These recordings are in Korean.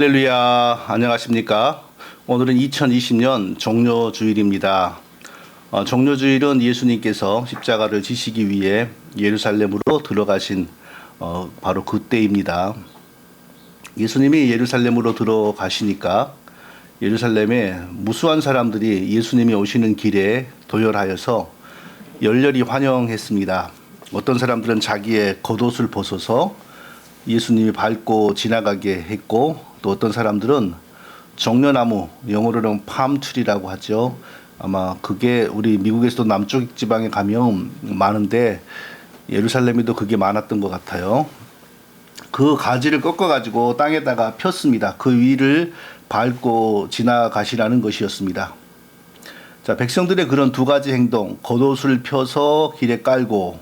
할렐루야, 안녕하십니까? 오늘은 2020년 종료주일입니다. 종료주일은 예수님께서 십자가를 지시기 위해 예루살렘으로 들어가신 바로 그때입니다. 예수님이 예루살렘으로 들어가시니까 예루살렘에 무수한 사람들이 예수님이 오시는 길에 도열하여서 열렬히 환영했습니다. 어떤 사람들은 자기의 겉옷을 벗어서 예수님이 밟고 지나가게 했고, 또 어떤 사람들은 정려나무, 영어로는 팜트리라고 하죠. 아마 그게 우리 미국에서도 남쪽 지방에 가면 많은데 예루살렘에도 그게 많았던 것 같아요. 그 가지를 꺾어가지고 땅에다가 폈습니다. 그 위를 밟고 지나가시라는 것이었습니다. 자, 백성들의 그런 두 가지 행동, 겉옷을 펴서 길에 깔고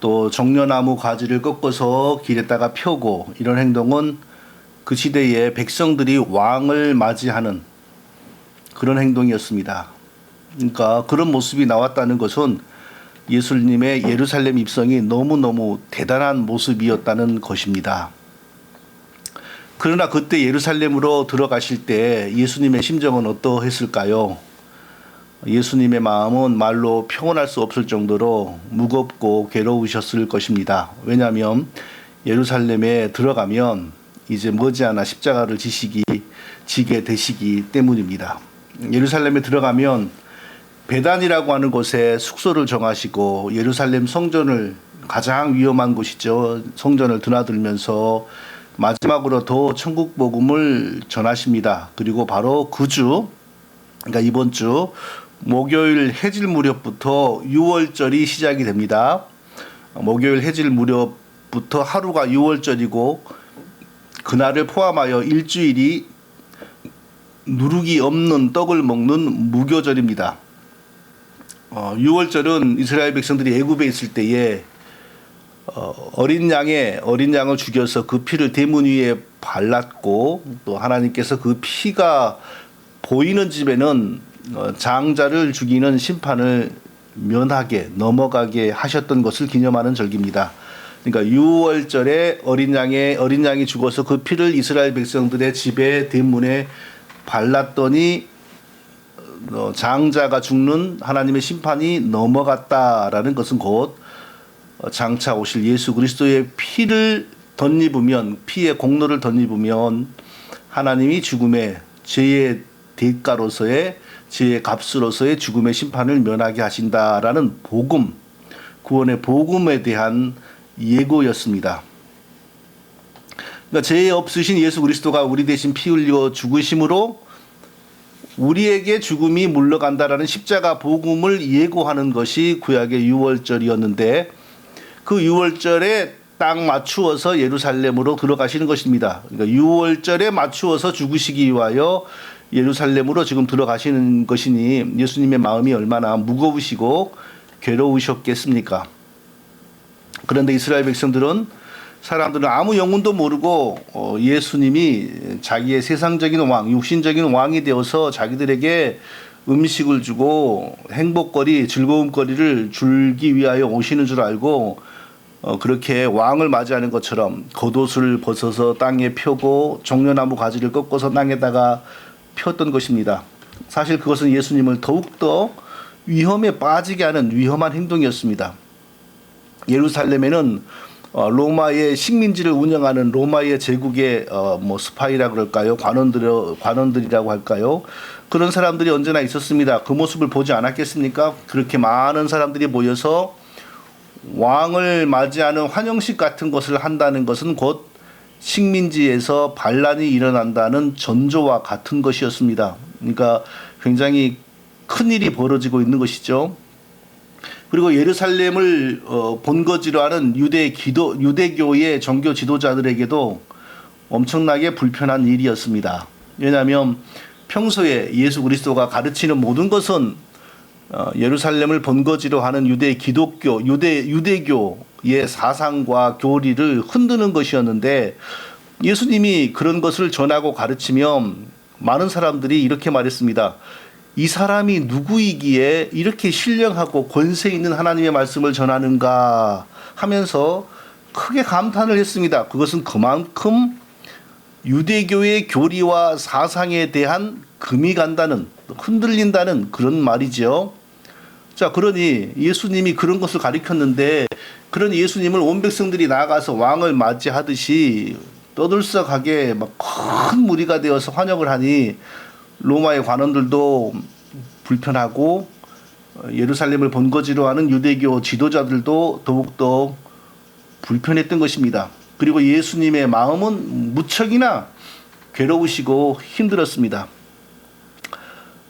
또 정려나무 가지를 꺾어서 길에다가 펴고, 이런 행동은 그 시대에 백성들이 왕을 맞이하는 그런 행동이었습니다. 그러니까 그런 모습이 나왔다는 것은 예수님의 예루살렘 입성이 너무너무 대단한 모습이었다는 것입니다. 그러나 그때 예루살렘으로 들어가실 때 예수님의 심정은 어떠했을까요? 예수님의 마음은 말로 표현할 수 없을 정도로 무겁고 괴로우셨을 것입니다. 왜냐하면 예루살렘에 들어가면 이제 머지않아 십자가를 지게 되시기 때문입니다. 예루살렘에 들어가면 베단이라고 하는 곳에 숙소를 정하시고, 예루살렘 성전을, 가장 위험한 곳이죠, 성전을 드나들면서 마지막으로 더 천국 복음을 전하십니다. 그리고 바로 그 주, 그러니까 이번 주 목요일 해질 무렵부터 유월절이 시작이 됩니다. 목요일 해질 무렵부터 하루가 유월절이고, 그날을 포함하여 일주일이 누룩이 없는 떡을 먹는 무교절입니다. 유월절은 이스라엘 백성들이 애굽에 있을 때에 어린 양을 죽여서 그 피를 대문 위에 발랐고, 또 하나님께서 그 피가 보이는 집에는 장자를 죽이는 심판을 면하게, 넘어가게 하셨던 것을 기념하는 절기입니다. 그러니까 유월절에 어린 양이 죽어서 그 피를 이스라엘 백성들의 집의 대문에 발랐더니 장자가 죽는 하나님의 심판이 넘어갔다라는 것은 곧 장차 오실 예수 그리스도의 피를 덧입으면, 피의 공로를 덧입으면 하나님이 죽음의 죄의 대가로서의, 죄의 값으로서의 죽음의 심판을 면하게 하신다라는 복음, 구원의 복음에 대한 예고였습니다. 그러니까 죄 없으신 예수 그리스도가 우리 대신 피 흘려 죽으심으로 우리에게 죽음이 물러간다라는 십자가 복음을 예고하는 것이 구약의 유월절이었는데, 그 유월절에 딱 맞추어서 예루살렘으로 들어가시는 것입니다. 그러니까 유월절에 맞추어서 죽으시기 위하여 예루살렘으로 지금 들어가시는 것이니 예수님의 마음이 얼마나 무거우시고 괴로우셨겠습니까? 그런데 이스라엘 사람들은 아무 영문도 모르고 예수님이 자기의 세상적인 왕, 육신적인 왕이 되어서 자기들에게 음식을 주고 행복거리, 즐거움거리를 주기 위하여 오시는 줄 알고 그렇게 왕을 맞이하는 것처럼 겉옷을 벗어서 땅에 펴고 정려나무 가지를 꺾어서 땅에다가 폈던 것입니다. 사실 그것은 예수님을 더욱더 위험에 빠지게 하는 위험한 행동이었습니다. 예루살렘에는 로마의 식민지를 운영하는 로마의 제국의 스파이라 그럴까요? 관원들이라고 할까요? 그런 사람들이 언제나 있었습니다. 그 모습을 보지 않았겠습니까? 그렇게 많은 사람들이 모여서 왕을 맞이하는 환영식 같은 것을 한다는 것은 곧 식민지에서 반란이 일어난다는 전조와 같은 것이었습니다. 그러니까 굉장히 큰 일이 벌어지고 있는 것이죠. 그리고 예루살렘을 본거지로 하는 유대교의 종교 지도자들에게도 엄청나게 불편한 일이었습니다. 왜냐하면 평소에 예수 그리스도가 가르치는 모든 것은 예루살렘을 본거지로 하는 유대교의 사상과 교리를 흔드는 것이었는데, 예수님이 그런 것을 전하고 가르치면 많은 사람들이 이렇게 말했습니다. 이 사람이 누구이기에 이렇게 신령하고 권세 있는 하나님의 말씀을 전하는가 하면서 크게 감탄을 했습니다. 그것은 그만큼 유대교의 교리와 사상에 대한 금이 간다는, 흔들린다는 그런 말이죠. 자, 그러니 예수님이 그런 것을 가리켰는데, 그런 예수님을 온 백성들이 나아가서 왕을 맞이하듯이 떠들썩하게 막 큰 무리가 되어서 환영을 하니 로마의 관원들도 불편하고 예루살렘을 본거지로 하는 유대교 지도자들도 더욱더 불편했던 것입니다. 그리고 예수님의 마음은 무척이나 괴로우시고 힘들었습니다.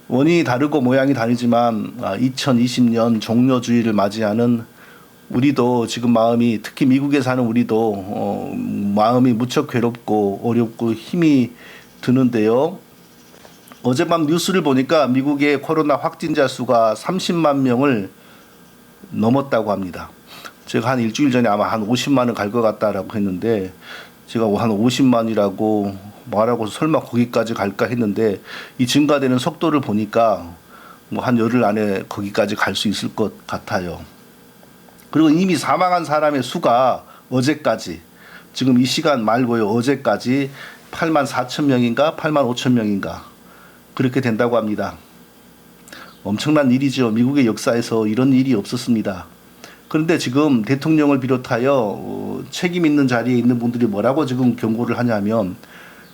원인이 다르고 모양이 다르지만 2020년 종료주의를 맞이하는 우리도 지금 마음이, 특히 미국에 사는 우리도 마음이 무척 괴롭고 어렵고 힘이 드는데요. 어젯밤 뉴스를 보니까 미국의 코로나 확진자 수가 30만 명을 넘었다고 합니다. 제가 한 일주일 전에 아마 한 50만은 갈 것 같다라고 했는데, 제가 한 50만이라고 말하고 설마 거기까지 갈까 했는데, 이 증가되는 속도를 보니까 뭐 한 열흘 안에 거기까지 갈 수 있을 것 같아요. 그리고 이미 사망한 사람의 수가 어제까지, 지금 이 시간 말고요, 어제까지 8만 4천 명인가 8만 5천 명인가 그렇게 된다고 합니다. 엄청난 일이죠. 미국의 역사에서 이런 일이 없었습니다. 그런데 지금 대통령을 비롯하여 책임 있는 자리에 있는 분들이 뭐라고 지금 경고를 하냐면,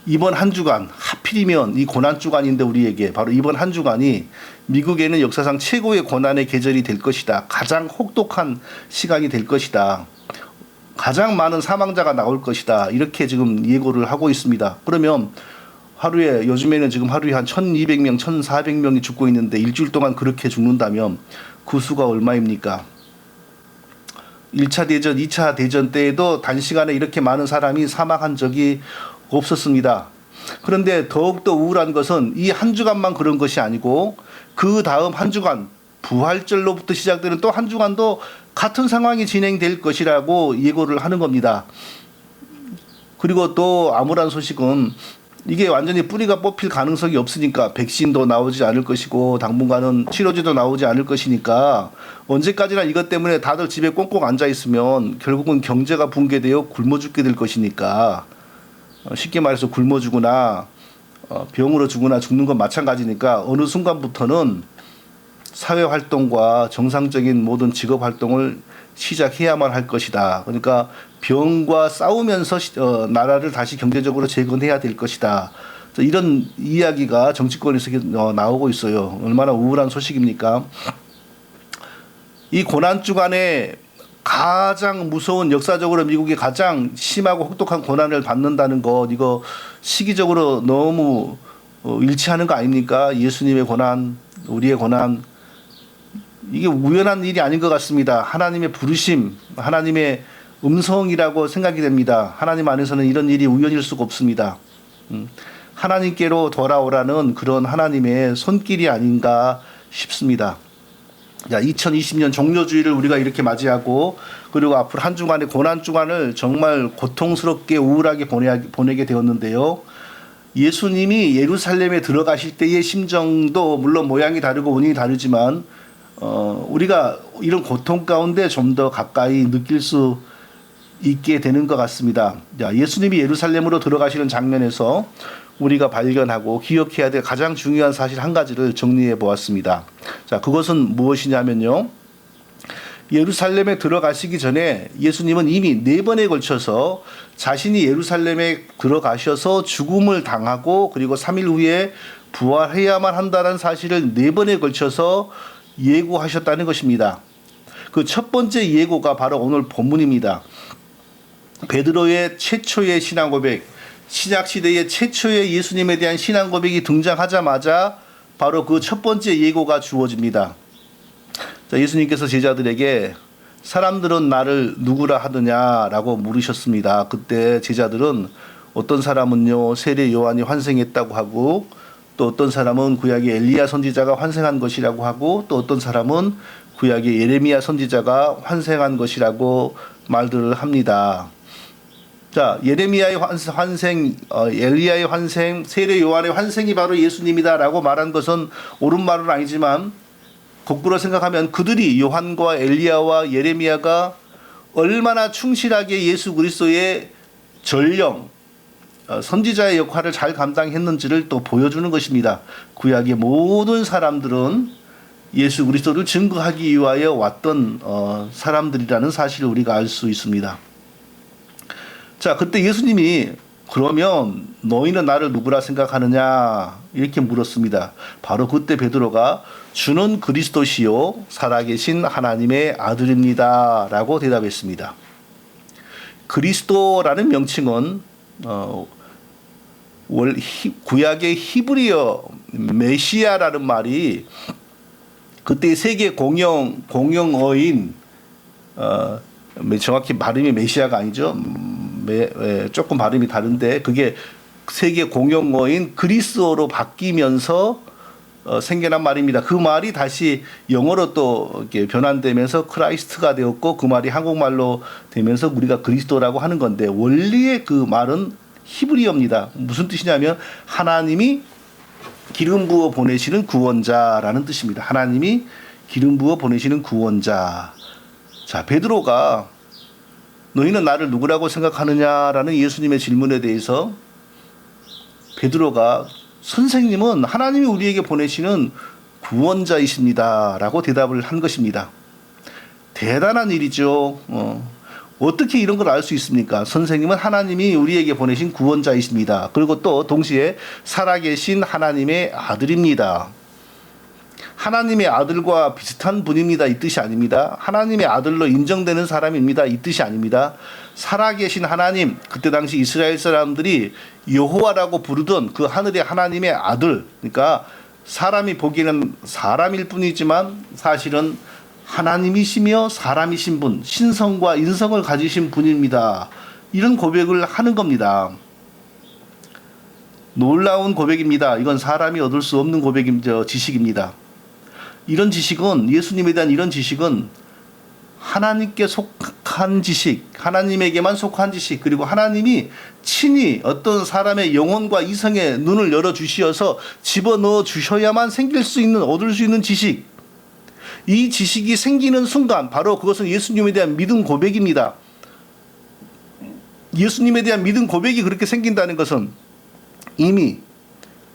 이번 한 주간, 하필이면 이 고난 주간인데 우리에게 바로 이번 한 주간이 미국에는 역사상 최고의 고난의 계절이 될 것이다. 가장 혹독한 시간이 될 것이다. 가장 많은 사망자가 나올 것이다. 이렇게 지금 예고를 하고 있습니다. 그러면 하루에, 요즘에는 지금 하루에 한 1200명, 1400명이 죽고 있는데 일주일 동안 그렇게 죽는다면 그 수가 얼마입니까? 1차 대전, 2차 대전 때에도 단시간에 이렇게 많은 사람이 사망한 적이 없었습니다. 그런데 더욱더 우울한 것은 이 한 주간만 그런 것이 아니고 그 다음 한 주간, 부활절로부터 시작되는 또 한 주간도 같은 상황이 진행될 것이라고 예고를 하는 겁니다. 그리고 또 암울한 소식은, 이게 완전히 뿌리가 뽑힐 가능성이 없으니까 백신도 나오지 않을 것이고 당분간은 치료제도 나오지 않을 것이니까 언제까지나 이것 때문에 다들 집에 꽁꽁 앉아 있으면 결국은 경제가 붕괴되어 굶어 죽게 될 것이니까, 쉽게 말해서 굶어 죽거나 병으로 죽거나 죽는 건 마찬가지니까 어느 순간부터는 사회활동과 정상적인 모든 직업활동을 시작해야만 할 것이다. 그러니까 병과 싸우면서 나라를 다시 경제적으로 재건해야 될 것이다. 이런 이야기가 정치권에서 나오고 있어요. 얼마나 우울한 소식입니까? 이 고난 주간에 가장 무서운, 역사적으로 미국이 가장 심하고 혹독한 고난을 받는다는 것, 이거 시기적으로 너무 일치하는 거 아닙니까? 예수님의 고난, 우리의 고난, 이게 우연한 일이 아닌 것 같습니다. 하나님의 부르심, 하나님의 음성이라고 생각이 됩니다. 하나님 안에서는 이런 일이 우연일 수가 없습니다. 하나님께로 돌아오라는 그런 하나님의 손길이 아닌가 싶습니다. 2020년 종료주의를 우리가 이렇게 맞이하고, 그리고 앞으로 한 주간의 고난 주간을 정말 고통스럽게 우울하게 보내게 되었는데요. 예수님이 예루살렘에 들어가실 때의 심정도 물론 모양이 다르고 원인이 다르지만 우리가 이런 고통 가운데 좀 더 가까이 느낄 수 있게 되는 것 같습니다. 예수님이 예루살렘으로 들어가시는 장면에서 우리가 발견하고 기억해야 될 가장 중요한 사실 한 가지를 정리해 보았습니다. 자, 그것은 무엇이냐면요. 예루살렘에 들어가시기 전에 예수님은 이미 4번에 걸쳐서 자신이 예루살렘에 들어가셔서 죽음을 당하고 그리고 3일 후에 부활해야만 한다는 사실을 4번에 걸쳐서 예고하셨다는 것입니다. 그 첫 번째 예고가 바로 오늘 본문입니다. 베드로의 최초의 신앙 고백, 신약시대의 최초의 예수님에 대한 신앙 고백이 등장하자마자 바로 그 첫 번째 예고가 주어집니다. 자, 예수님께서 제자들에게 사람들은 나를 누구라 하느냐라고 물으셨습니다. 그때 제자들은 어떤 사람은요 세례 요한이 환생했다고 하고, 또 어떤 사람은 구약의 엘리야 선지자가 환생한 것이라고 하고, 또 어떤 사람은 구약의 예레미야 선지자가 환생한 것이라고 말들을 합니다. 자, 예레미야의 환생, 엘리야의 환생, 세례 요한의 환생이 바로 예수님이다라고 말한 것은 옳은 말은 아니지만, 거꾸로 생각하면 그들이 요한과 엘리야와 예레미야가 얼마나 충실하게 예수 그리스도의 전령, 선지자의 역할을 잘 감당했는지를 또 보여주는 것입니다. 구약의 모든 사람들은 예수 그리스도를 증거하기 위하여 왔던 사람들이라는 사실을 우리가 알 수 있습니다. 자, 그때 예수님이 그러면 너희는 나를 누구라 생각하느냐 이렇게 물었습니다. 바로 그때 베드로가 주는 그리스도시요 살아계신 하나님의 아들입니다 라고 대답했습니다. 그리스도라는 명칭은 구약의 히브리어 메시아라는 말이 그때 세계 공용어인 정확히 발음이 메시아가 아니죠. 조금 발음이 다른데 그게 세계 공용어인 그리스어로 바뀌면서 생겨난 말입니다. 그 말이 다시 영어로 또 이렇게 변환되면서 크라이스트가 되었고 그 말이 한국말로 되면서 우리가 그리스도라고 하는 건데 원리의 그 말은 히브리어입니다. 무슨 뜻이냐면 하나님이 기름 부어 보내시는 구원자라는 뜻입니다. 하나님이 기름 부어 보내시는 구원자. 자, 베드로가 너희는 나를 누구라고 생각하느냐라는 예수님의 질문에 대해서 베드로가 선생님은 하나님이 우리에게 보내시는 구원자이십니다 라고 대답을 한 것입니다. 대단한 일이죠. 어떻게 이런 걸 알 수 있습니까? 선생님은 하나님이 우리에게 보내신 구원자이십니다. 그리고 또 동시에 살아계신 하나님의 아들입니다. 하나님의 아들과 비슷한 분입니다. 이 뜻이 아닙니다. 하나님의 아들로 인정되는 사람입니다. 이 뜻이 아닙니다. 살아계신 하나님, 그때 당시 이스라엘 사람들이 여호와라고 부르던 그 하늘의 하나님의 아들, 그러니까 사람이 보기에는 사람일 뿐이지만 사실은 하나님이시며 사람이신 분, 신성과 인성을 가지신 분입니다. 이런 고백을 하는 겁니다. 놀라운 고백입니다. 이건 사람이 얻을 수 없는 지식입니다. 이런 지식은, 예수님에 대한 이런 지식은 하나님께 속한 지식, 하나님에게만 속한 지식, 그리고 하나님이 친히 어떤 사람의 영혼과 이성의 눈을 열어주시어서 집어넣어 주셔야만 생길 수 있는, 얻을 수 있는 지식. 이 지식이 생기는 순간 바로 그것은 예수님에 대한 믿음 고백입니다. 예수님에 대한 믿음 고백이 그렇게 생긴다는 것은 이미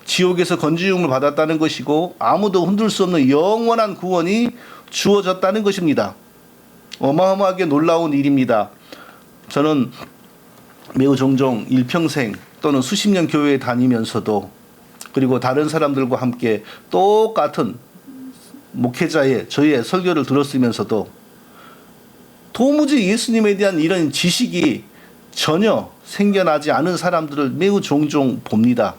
지옥에서 건지움을 받았다는 것이고 아무도 흔들 수 없는 영원한 구원이 주어졌다는 것입니다. 어마어마하게 놀라운 일입니다. 저는 매우 종종 일평생 또는 수십 년 교회에 다니면서도 그리고 다른 사람들과 함께 똑같은 저의 설교를 들었으면서도 도무지 예수님에 대한 이런 지식이 전혀 생겨나지 않은 사람들을 매우 종종 봅니다.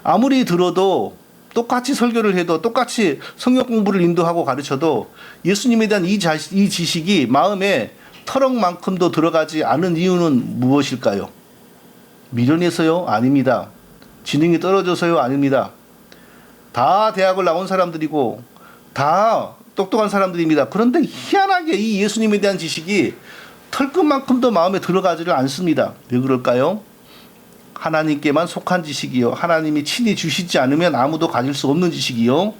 아무리 들어도 똑같이 설교를 해도 똑같이 성경 공부를 인도하고 가르쳐도 예수님에 대한 이 지식이 마음에 터럭만큼도 들어가지 않은 이유는 무엇일까요? 미련해서요? 아닙니다. 지능이 떨어져서요? 아닙니다. 다 대학을 나온 사람들이고 다 똑똑한 사람들입니다. 그런데 희한하게 이 예수님에 대한 지식이 털끝만큼도 마음에 들어가지를 않습니다. 왜 그럴까요? 하나님께만 속한 지식이요. 하나님이 친히 주시지 않으면 아무도 가질 수 없는 지식이요.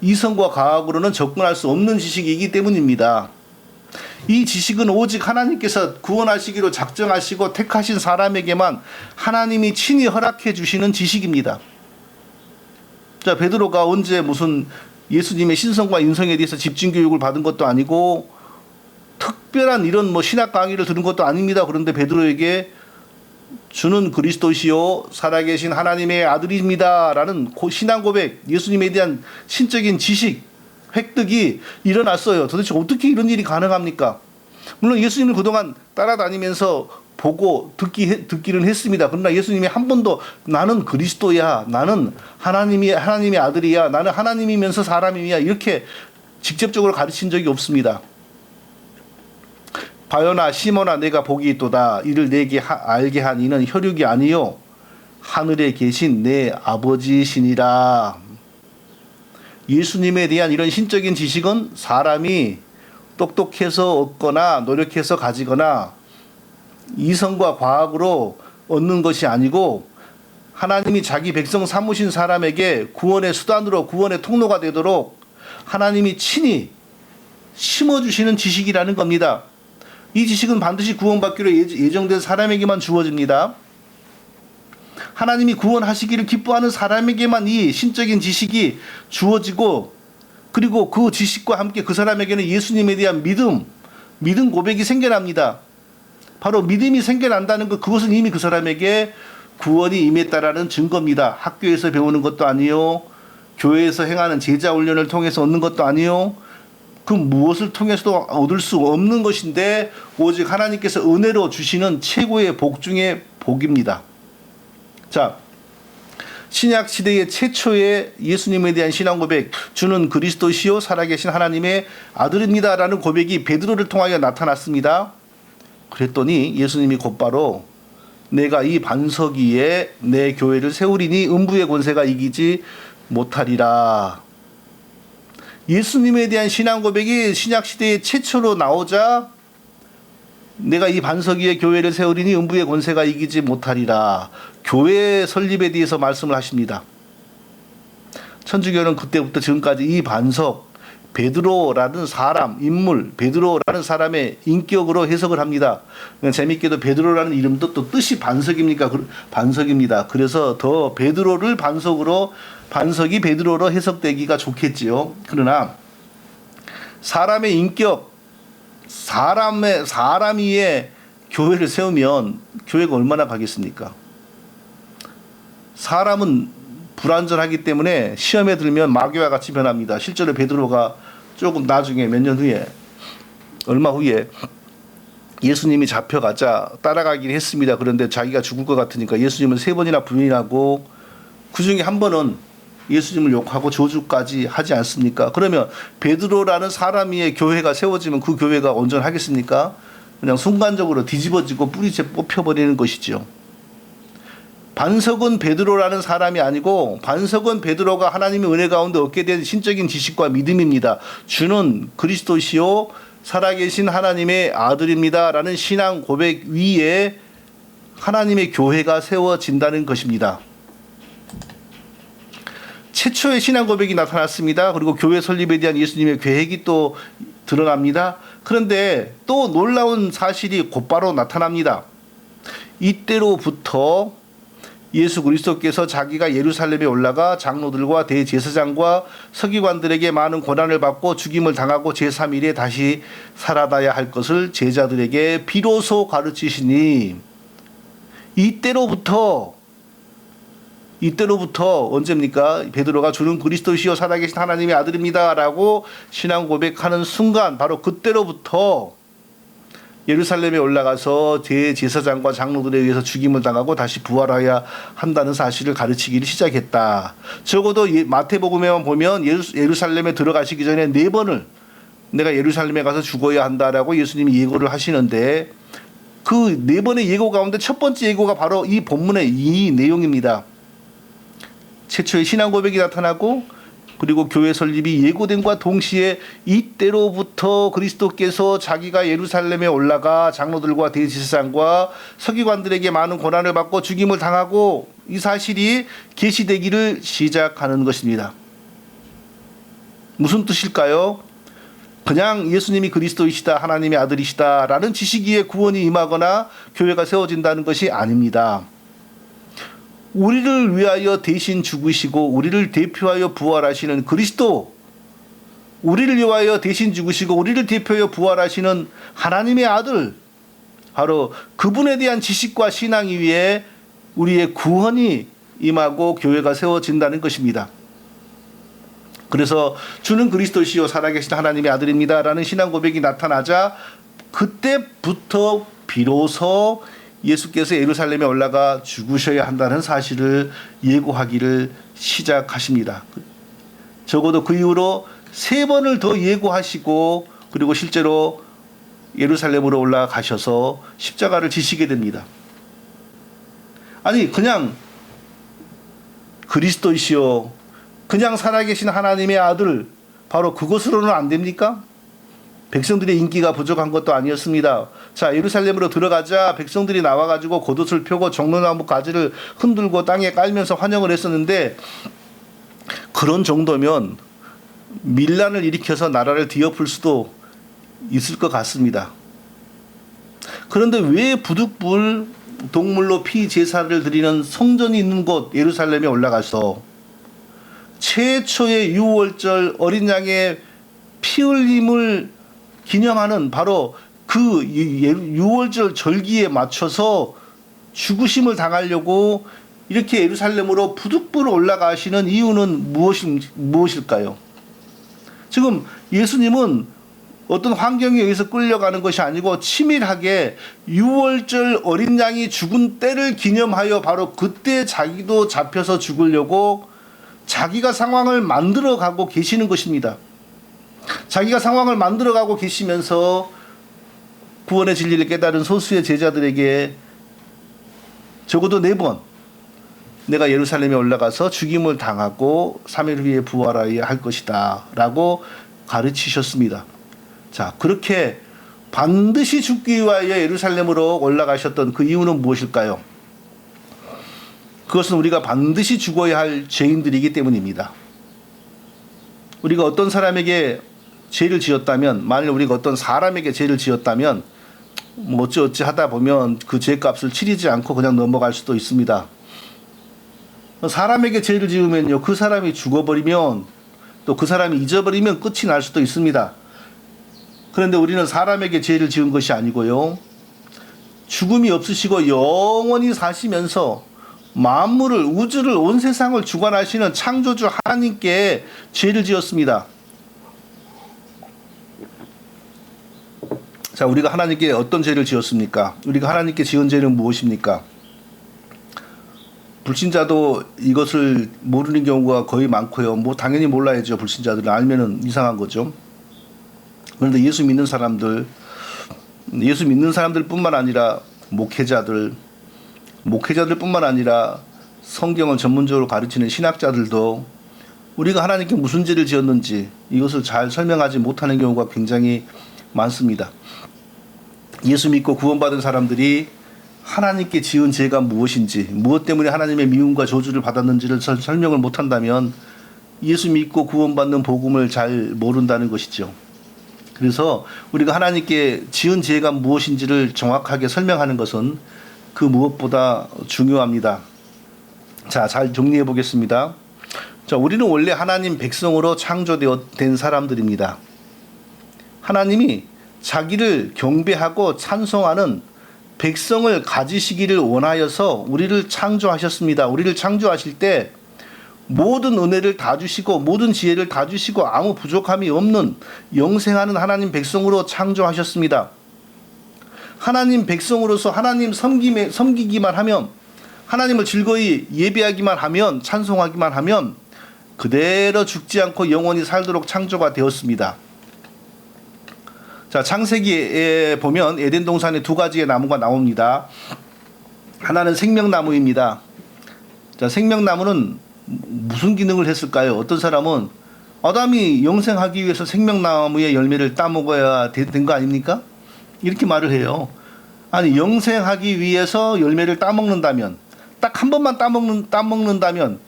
이성과 과학으로는 접근할 수 없는 지식이기 때문입니다. 이 지식은 오직 하나님께서 구원하시기로 작정하시고 택하신 사람에게만 하나님이 친히 허락해 주시는 지식입니다. 자, 베드로가 언제 무슨 예수님의 신성과 인성에 대해서 집중교육을 받은 것도 아니고 특별한 이런 신학 강의를 들은 것도 아닙니다. 그런데 베드로에게 주는 그리스도시요 살아계신 하나님의 아들입니다 라는 신앙 고백, 예수님에 대한 신적인 지식 획득이 일어났어요. 도대체 어떻게 이런 일이 가능합니까? 물론 예수님을 그동안 따라다니면서 보고 듣기는 했습니다. 그러나 예수님이 한 번도 나는 그리스도야, 나는 하나님의 아들이야, 나는 하나님이면서 사람이야 이렇게 직접적으로 가르친 적이 없습니다. 바요나 시몬아 내가 복이 있도다. 이를 내게 알게 한 이는 혈육이 아니요 하늘에 계신 내 아버지시니라. 예수님에 대한 이런 신적인 지식은 사람이 똑똑해서 얻거나 노력해서 가지거나 이성과 과학으로 얻는 것이 아니고 하나님이 자기 백성 삼으신 사람에게 구원의 수단으로 구원의 통로가 되도록 하나님이 친히 심어주시는 지식이라는 겁니다. 이 지식은 반드시 구원받기로 예정된 사람에게만 주어집니다. 하나님이 구원하시기를 기뻐하는 사람에게만 이 신적인 지식이 주어지고, 그리고 그 지식과 함께 그 사람에게는 예수님에 대한 믿음 고백이 생겨납니다. 바로 믿음이 생겨난다는 것, 그것은 이미 그 사람에게 구원이 임했다라는 증거입니다. 학교에서 배우는 것도 아니요, 교회에서 행하는 제자 훈련을 통해서 얻는 것도 아니요, 그 무엇을 통해서도 얻을 수 없는 것인데 오직 하나님께서 은혜로 주시는 최고의 복 중의 복입니다. 자, 신약 시대의 최초의 예수님에 대한 신앙 고백, 주는 그리스도시요 살아계신 하나님의 아들입니다라는 고백이 베드로를 통하여 나타났습니다. 그랬더니 예수님이 곧바로 내가 이 반석 위에 내 교회를 세우리니 음부의 권세가 이기지 못하리라. 예수님에 대한 신앙 고백이 신약 시대에 최초로 나오자 내가 이 반석 위에 교회를 세우리니 음부의 권세가 이기지 못하리라. 교회 설립에 대해서 말씀을 하십니다. 천주교는 그때부터 지금까지 이 반석, 베드로라는 사람, 인물, 베드로라는 사람의 인격으로 해석을 합니다. 재밌게도 베드로라는 이름도 또 뜻이 반석입니까? 반석입니다. 그래서 더 베드로를 반석이 베드로로 해석되기가 좋겠지요. 그러나 사람의 인격, 사람 위에 교회를 세우면 교회가 얼마나 가겠습니까? 사람은 불완전하기 때문에 시험에 들면 마귀와 같이 변합니다. 실제로 베드로가 조금 나중에 몇 년 후에, 얼마 후에 예수님이 잡혀가자 따라가긴 했습니다. 그런데 자기가 죽을 것 같으니까 예수님을 3번이나 부인하고 그 중에 한 번은 예수님을 욕하고 저주까지 하지 않습니까? 그러면 베드로라는 사람 위에 교회가 세워지면 그 교회가 온전하겠습니까? 그냥 순간적으로 뒤집어지고 뿌리째 뽑혀버리는 것이죠. 반석은 베드로라는 사람이 아니고 반석은 베드로가 하나님의 은혜 가운데 얻게 된 신적인 지식과 믿음입니다. 주는 그리스도시요 살아계신 하나님의 아들입니다 라는 신앙 고백 위에 하나님의 교회가 세워진다는 것입니다. 최초의 신앙 고백이 나타났습니다. 그리고 교회 설립에 대한 예수님의 계획이 또 드러납니다. 그런데 또 놀라운 사실이 곧바로 나타납니다. 이때로부터 예수 그리스도께서 자기가 예루살렘에 올라가 장로들과 대제사장과 서기관들에게 많은 고난을 받고 죽임을 당하고 제3일에 다시 살아나야 할 것을 제자들에게 비로소 가르치시니, 이때로부터 언제입니까? 베드로가 주는 그리스도시요 살아계신 하나님의 아들입니다 라고 신앙 고백하는 순간, 바로 그때로부터 예루살렘에 올라가서 대제사장과 장로들에 의해서 죽임을 당하고 다시 부활하여야 한다는 사실을 가르치기를 시작했다. 적어도 마태복음에만 보면 예루살렘에 들어가시기 전에 4번을 내가 예루살렘에 가서 죽어야 한다라고 예수님이 예고를 하시는데, 그 4번의 예고 가운데 첫 번째 예고가 바로 이 본문의 이 내용입니다. 최초의 신앙 고백이 나타나고, 그리고 교회 설립이 예고됨과 동시에 이때로부터 그리스도께서 자기가 예루살렘에 올라가 장로들과 대제사장과 서기관들에게 많은 고난을 받고 죽임을 당하고, 이 사실이 계시되기를 시작하는 것입니다. 무슨 뜻일까요? 그냥 예수님이 그리스도이시다, 하나님의 아들이시다 라는 지식 위에 구원이 임하거나 교회가 세워진다는 것이 아닙니다. 우리를 위하여 대신 죽으시고 우리를 대표하여 부활하시는 그리스도, 우리를 위하여 대신 죽으시고 우리를 대표하여 부활하시는 하나님의 아들, 바로 그분에 대한 지식과 신앙 위에 우리의 구원이 임하고 교회가 세워진다는 것입니다. 그래서 주는 그리스도시요 살아계신 하나님의 아들입니다 라는 신앙 고백이 나타나자 그때부터 비로소 예수께서 예루살렘에 올라가 죽으셔야 한다는 사실을 예고하기를 시작하십니다. 적어도 그 이후로 3번을 더 예고하시고, 그리고 실제로 예루살렘으로 올라가셔서 십자가를 지시게 됩니다. 아니, 그냥 그리스도이시요 그냥 살아계신 하나님의 아들, 바로 그것으로는 안 됩니까? 백성들의 인기가 부족한 것도 아니었습니다. 자, 예루살렘으로 들어가자 백성들이 나와가지고 겉옷을 펴고 종려나무 가지를 흔들고 땅에 깔면서 환영을 했었는데, 그런 정도면 밀란을 일으켜서 나라를 뒤엎을 수도 있을 것 같습니다. 그런데 왜 부득불 동물로 피 제사를 드리는 성전이 있는 곳 예루살렘에 올라가서 최초의 유월절 어린 양의 피 흘림을 기념하는 바로 그 유월절 절기에 맞춰서 죽으심을 당하려고 이렇게 예루살렘으로 부득불 올라가시는 이유는 무엇일까요? 지금 예수님은 어떤 환경에 의해서 끌려가는 것이 아니고 치밀하게 유월절 어린 양이 죽은 때를 기념하여 바로 그때 자기도 잡혀서 죽으려고 자기가 상황을 만들어가고 계시는 것입니다. 자기가 상황을 만들어가고 계시면서 구원의 진리를 깨달은 소수의 제자들에게 적어도 4번 내가 예루살렘에 올라가서 죽임을 당하고 3일 후에 부활하여야 할 것이다 라고 가르치셨습니다. 자, 그렇게 반드시 죽기 위하여 예루살렘으로 올라가셨던 그 이유는 무엇일까요? 그것은 우리가 반드시 죽어야 할 죄인들이기 때문입니다. 우리가 어떤 사람에게 죄를 지었다면, 만일 우리가 어떤 사람에게 죄를 지었다면 뭐 어찌 하다 보면 그 죄값을 치르지 않고 그냥 넘어갈 수도 있습니다. 사람에게 죄를 지으면요, 그 사람이 죽어버리면 또 그 사람이 잊어버리면 끝이 날 수도 있습니다. 그런데 우리는 사람에게 죄를 지은 것이 아니고요, 죽음이 없으시고 영원히 사시면서 만물을, 우주를, 온 세상을 주관하시는 창조주 하나님께 죄를 지었습니다. 자, 우리가 하나님께 어떤 죄를 지었습니까? 우리가 하나님께 지은 죄는 무엇입니까? 불신자도 이것을 모르는 경우가 거의 많고요. 뭐 당연히 몰라야죠. 불신자들은 알면은 이상한 거죠. 그런데 예수 믿는 사람들뿐만 아니라 목회자들뿐만 아니라 성경을 전문적으로 가르치는 신학자들도 우리가 하나님께 무슨 죄를 지었는지 이것을 잘 설명하지 못하는 경우가 굉장히 많습니다. 예수 믿고 구원받은 사람들이 하나님께 지은 죄가 무엇인지, 무엇 때문에 하나님의 미움과 저주를 받았는지를 설명을 못한다면 예수 믿고 구원받는 복음을 잘 모른다는 것이죠. 그래서 우리가 하나님께 지은 죄가 무엇인지를 정확하게 설명하는 것은 그 무엇보다 중요합니다. 자, 잘 정리해 보겠습니다. 자, 우리는 원래 하나님 백성으로 창조된 사람들입니다. 하나님이 자기를 경배하고 찬송하는 백성을 가지시기를 원하여서 우리를 창조하셨습니다. 우리를 창조하실 때 모든 은혜를 다 주시고 모든 지혜를 다 주시고 아무 부족함이 없는 영생하는 하나님 백성으로 창조하셨습니다. 하나님 백성으로서 하나님 섬기기만 하면, 하나님을 즐거이 예배하기만 하면, 찬송하기만 하면 그대로 죽지 않고 영원히 살도록 창조가 되었습니다. 자, 창세기에 보면 에덴 동산에 2가지의 나무가 나옵니다. 하나는 생명나무입니다. 자, 생명나무는 무슨 기능을 했을까요? 어떤 사람은 아담이 영생하기 위해서 생명나무의 열매를 따먹어야 된 거 아닙니까? 이렇게 말을 해요. 아니, 영생하기 위해서 열매를 따먹는다면, 딱 한 번만 따먹는다면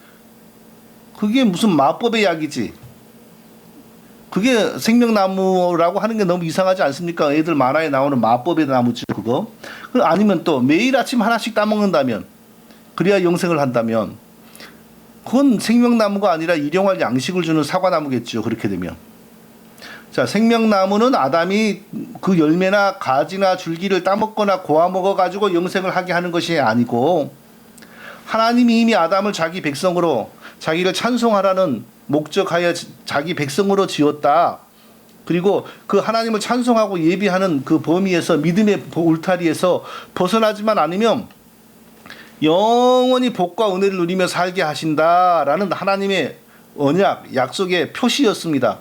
그게 무슨 마법의 약이지. 그게 생명나무라고 하는 게 너무 이상하지 않습니까? 애들 만화에 나오는 마법의 나무죠, 그거. 아니면 또 매일 아침 하나씩 따먹는다면, 그래야 영생을 한다면 그건 생명나무가 아니라 일용할 양식을 주는 사과나무겠죠, 그렇게 되면. 자, 생명나무는 아담이 그 열매나 가지나 줄기를 따먹거나 고아 먹어가지고 영생을 하게 하는 것이 아니고, 하나님이 이미 아담을 자기 백성으로, 자기를 찬송하라는 목적하여 자기 백성으로 지었다. 그리고 그 하나님을 찬송하고 예비하는 그 범위에서, 믿음의 울타리에서 벗어나지만 않으면 영원히 복과 은혜를 누리며 살게 하신다라는 하나님의 언약, 약속의 표시였습니다.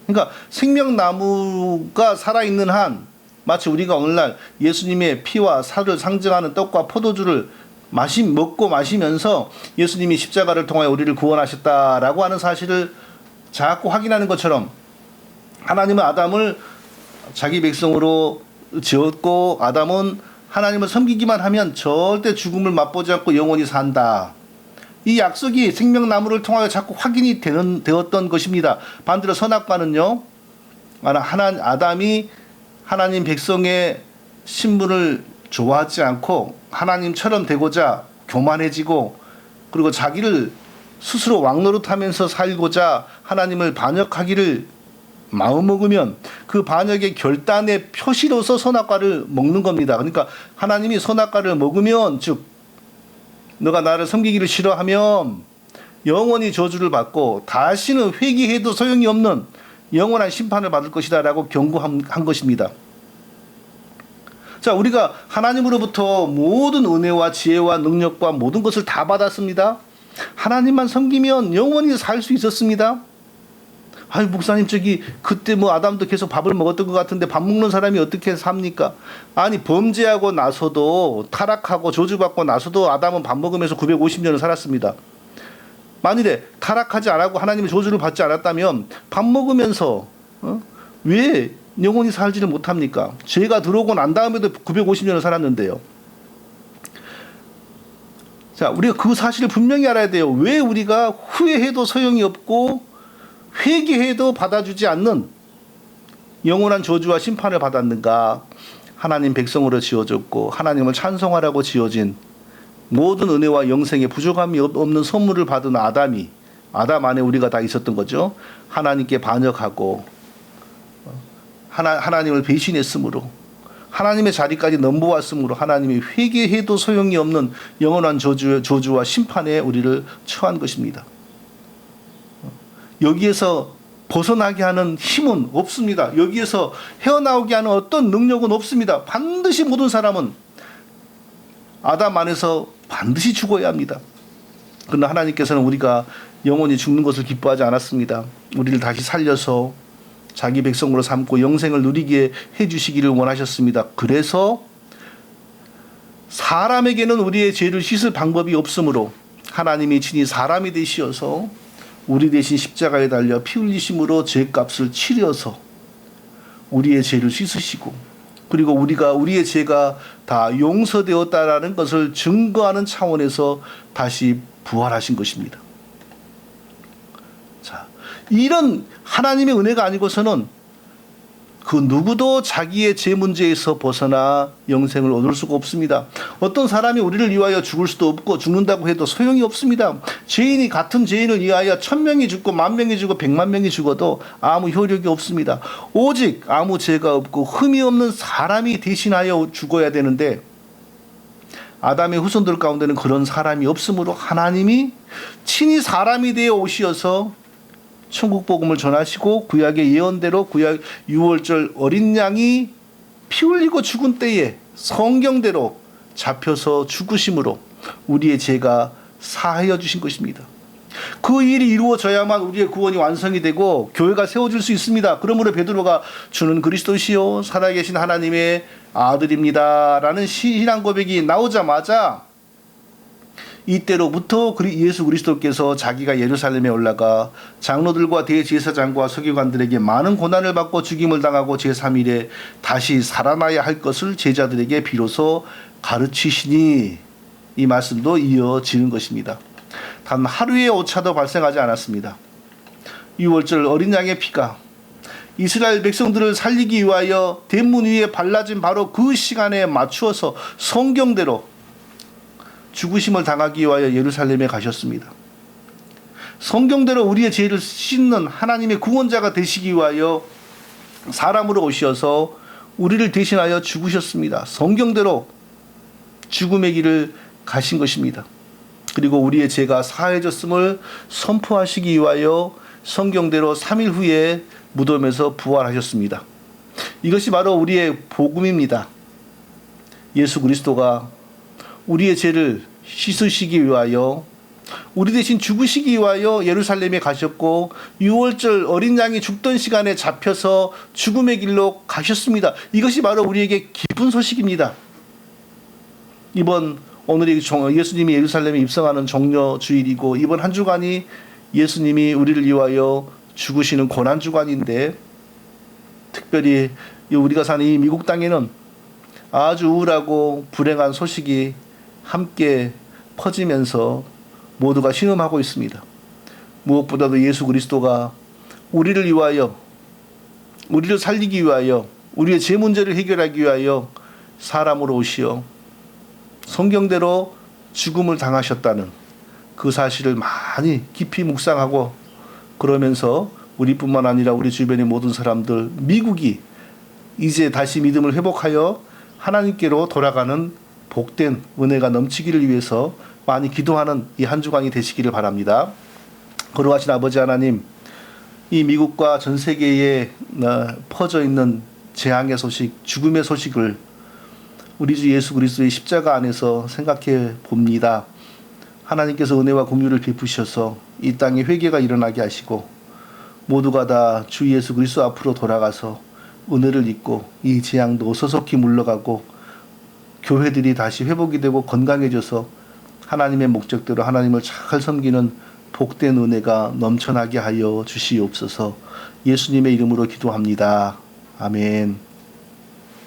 그러니까 생명나무가 살아있는 한, 마치 우리가 오늘날 예수님의 피와 살을 상징하는 떡과 포도주를 먹고 마시면서 예수님이 십자가를 통하여 우리를 구원하셨다라고 하는 사실을 자꾸 확인하는 것처럼, 하나님은 아담을 자기 백성으로 지었고 아담은 하나님을 섬기기만 하면 절대 죽음을 맛보지 않고 영원히 산다. 이 약속이 생명나무를 통하여 자꾸 확인이 되었던 것입니다. 반대로 선악과는요, 아담이 하나님 백성의 신분을 좋아하지 않고 하나님처럼 되고자 교만해지고, 그리고 자기를 스스로 왕노릇하면서 살고자 하나님을 반역하기를 마음먹으면 그 반역의 결단의 표시로서 선악과를 먹는 겁니다. 그러니까 하나님이 선악과를 먹으면, 즉 너가 나를 섬기기를 싫어하면 영원히 저주를 받고 다시는 회개해도 소용이 없는 영원한 심판을 받을 것이다 라고 경고한 것입니다. 자, 우리가 하나님으로부터 모든 은혜와 지혜와 능력과 모든 것을 다 받았습니다. 하나님만 섬기면 영원히 살 수 있었습니다. 아유, 목사님, 그때 아담도 계속 밥을 먹었던 것 같은데 밥 먹는 사람이 어떻게 삽니까? 아니, 범죄하고 나서도, 타락하고 저주받고 나서도 아담은 밥 먹으면서 950년을 살았습니다. 만일에 타락하지 않았고 하나님의 저주를 받지 않았다면 밥 먹으면서 왜 영원히 살지를 못합니까? 죄가 들어오고 난 다음에도 950년을 살았는데요. 자, 우리가 그 사실을 분명히 알아야 돼요. 왜 우리가 후회해도 소용이 없고 회개해도 받아주지 않는 영원한 저주와 심판을 받았는가? 하나님 백성으로 지어졌고 하나님을 찬송하라고 지어진 모든 은혜와 영생에 부족함이 없는 선물을 받은 아담 안에 우리가 다 있었던 거죠. 하나님께 반역하고 하나님을 배신했으므로, 하나님의 자리까지 넘보았으므로 하나님이 회개해도 소용이 없는 영원한 저주와 심판에 우리를 처한 것입니다. 여기에서 벗어나게 하는 힘은 없습니다. 여기에서 헤어나오게 하는 어떤 능력은 없습니다. 반드시 모든 사람은 아담 안에서 반드시 죽어야 합니다. 그러나 하나님께서는 우리가 영원히 죽는 것을 기뻐하지 않았습니다. 우리를 다시 살려서 자기 백성으로 삼고 영생을 누리게 해주시기를 원하셨습니다. 그래서 사람에게는 우리의 죄를 씻을 방법이 없으므로 하나님이 친히 사람이 되시어서 우리 대신 십자가에 달려 피 흘리심으로 죄값을 치려서 우리의 죄를 씻으시고, 그리고 우리의 죄가 다 용서되었다라는 것을 증거하는 차원에서 다시 부활하신 것입니다. 자, 이런 하나님의 은혜가 아니고서는 그 누구도 자기의 죄 문제에서 벗어나 영생을 얻을 수가 없습니다. 어떤 사람이 우리를 위하여 죽을 수도 없고, 죽는다고 해도 소용이 없습니다. 죄인이 같은 죄인을 위하여 1000명이 죽고 10,000명이 죽고 1,000,000명이 죽어도 아무 효력이 없습니다. 오직 아무 죄가 없고 흠이 없는 사람이 대신하여 죽어야 되는데, 아담의 후손들 가운데는 그런 사람이 없으므로 하나님이 친히 사람이 되어 오시어서 천국 복음을 전하시고, 구약의 예언대로 구약 6월절 어린 양이 피 흘리고 죽은 때에 성경대로 잡혀서 죽으심으로 우리의 죄가 사하여 주신 것입니다. 그 일이 이루어져야만 우리의 구원이 완성이 되고 교회가 세워질 수 있습니다. 그러므로 베드로가 주는 그리스도시요 살아계신 하나님의 아들입니다 라는 신앙 고백이 나오자마자 이때로부터 예수 그리스도께서 자기가 예루살렘에 올라가 장로들과 대제사장과 서기관들에게 많은 고난을 받고 죽임을 당하고 제3일에 다시 살아나야 할 것을 제자들에게 비로소 가르치시니, 이 말씀도 이어지는 것입니다. 단 하루의 오차도 발생하지 않았습니다. 6월절 어린 양의 피가 이스라엘 백성들을 살리기 위하여 대문 위에 발라진 바로 그 시간에 맞추어서 성경대로 죽으심을 당하기 위하여 예루살렘에 가셨습니다. 성경대로 우리의 죄를 씻는 하나님의 구원자가 되시기 위하여 사람으로 오셔서 우리를 대신하여 죽으셨습니다. 성경대로 죽음의 길을 가신 것입니다. 그리고 우리의 죄가 사해졌음을 선포하시기 위하여 성경대로 3일 후에 무덤에서 부활하셨습니다. 이것이 바로 우리의 복음입니다. 예수 그리스도가 우리의 죄를 씻으시기 위하여, 우리 대신 죽으시기 위하여 예루살렘에 가셨고 6월절 어린 양이 죽던 시간에 잡혀서 죽음의 길로 가셨습니다. 이것이 바로 우리에게 기쁜 소식입니다. 오늘이 예수님이 예루살렘에 입성하는 종려 주일이고, 이번 한 주간이 예수님이 우리를 위하여 죽으시는 고난 주간인데, 특별히 우리가 사는 이 미국 땅에는 아주 우울하고 불행한 소식이 함께 퍼지면서 모두가 신음하고 있습니다. 무엇보다도 예수 그리스도가 우리를 위하여, 우리를 살리기 위하여, 우리의 죄 문제를 해결하기 위하여 사람으로 오시어 성경대로 죽음을 당하셨다는 그 사실을 많이 깊이 묵상하고 그러면서 우리뿐만 아니라 우리 주변의 모든 사람들, 미국이 이제 다시 믿음을 회복하여 하나님께로 돌아가는 복된 은혜가 넘치기를 위해서 많이 기도하는 이 한 주간이 되시기를 바랍니다. 거룩하신 아버지 하나님, 이 미국과 전 세계에 퍼져 있는 재앙의 소식, 죽음의 소식을 우리 주 예수 그리스도의 십자가 안에서 생각해 봅니다. 하나님께서 은혜와 공유를 베푸셔서 이 땅에 회개가 일어나게 하시고 모두가 다 주 예수 그리스도 앞으로 돌아가서 은혜를 입고 이 재앙도 소속히 물러가고 교회들이 다시 회복이 되고 건강해져서 하나님의 목적대로 하나님을 잘 섬기는 복된 은혜가 넘쳐나게 하여 주시옵소서. 예수님의 이름으로 기도합니다. 아멘.